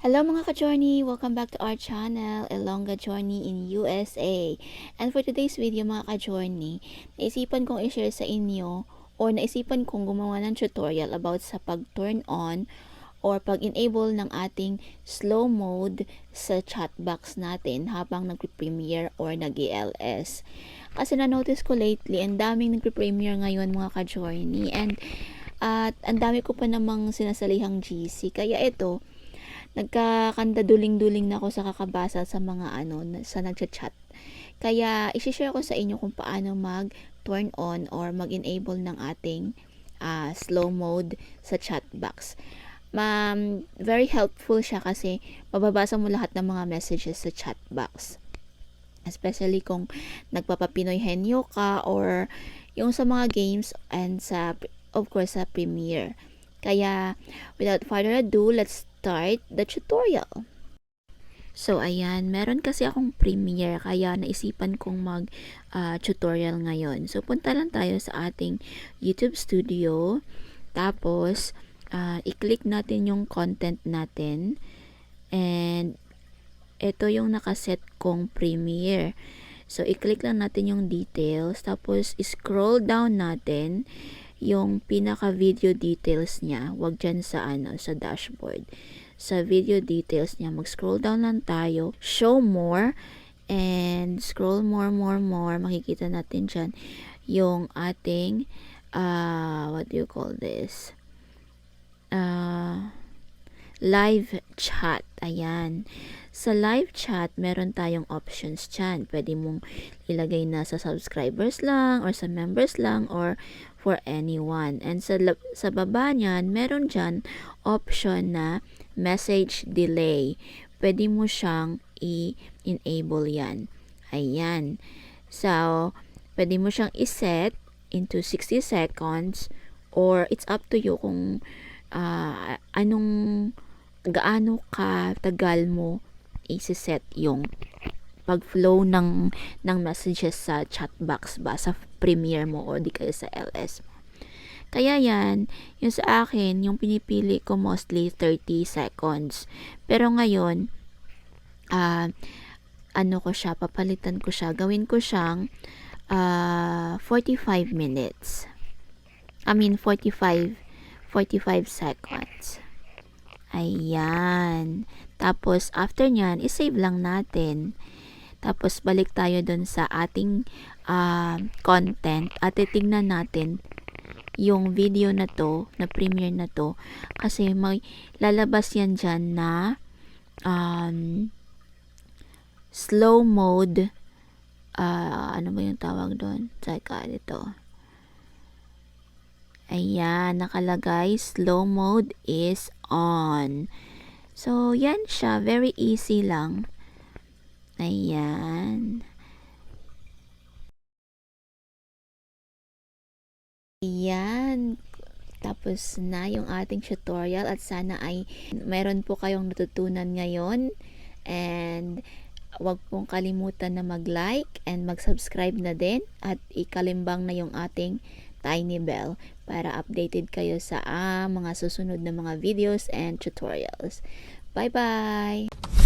Hello mga ka-journey! Welcome back to our channel, Ilongga Journey in USA. And for today's video mga ka-journey, naisipan kong i-share sa inyo or naisipan kong gumawa ng tutorial about sa pag-turn on or pag-enable ng ating slow mode sa chat box natin habang nag-premiere or nag-ELS. Kasi na-notice ko lately, ang daming nag-premiere ngayon mga ka-journey and at ang dami ko pa namang sinasalihang GC. Kaya ito, nagkakanda-duling-duling na ako sa kakabasa sa mga sa nagchat-chat. Kaya i-share ko sa inyo kung paano mag-turn on or mag-enable ng ating slow mode sa chat box. Very helpful siya kasi mababasa mo lahat ng mga messages sa chat box. Especially kung nagpapapinoy henyo ka or yung sa mga games and of course sa Premiere. Kaya without further ado, let's start the tutorial. So ayan, meron kasi akong Premiere kaya naisipan kong tutorial ngayon. So punta lang tayo sa ating YouTube Studio. Tapos i-click natin yung content natin. And ito yung nakaset kong Premiere. So i-click lang natin yung details. Tapos scroll down natin yung pinaka video details niya. Wag dyan sa sa dashboard. Sa video details niya, mag-scroll down lang tayo. Show more and scroll more. Makikita natin dyan yung ating what do you call this? Live chat. Ayan. Sa live chat, meron tayong options dyan. Pwede mong ilagay na sa subscribers lang or sa members lang or for anyone. And sa baba niyan, meron dyan option na message delay. Pwede mo siyang i-enable yan. Ayan. So, pwede mo siyang iset into 60 seconds or it's up to you kung gaano ka tagal mo i-set yung pag-flow ng messages sa chat box ba sa Premiere mo o di kaya sa LS mo. Kaya yan, yung sa akin, yung pinipili ko mostly 30 seconds. Pero ngayon, papalitan ko siya, gawin ko siyang 45 minutes. 45 seconds. Ayan. Tapos, after nyan, isave lang natin. Tapos, balik tayo dun sa ating content at titignan natin yung video na to, na Premiere na to. Kasi may lalabas yan dyan na slow mode. Ano ba yung tawag doon? Tsaka dito. Ayan, nakalagay, slow mode is on. So, yan siya. Very easy lang. Ayan. Ayan. Tapos na yung ating tutorial at sana ay meron po kayong natutunan ngayon. And wag pong kalimutan na mag-like and mag-subscribe na din at ikalimbang na yung ating tiny bell para updated kayo sa mga susunod na mga videos and tutorials. Bye-bye!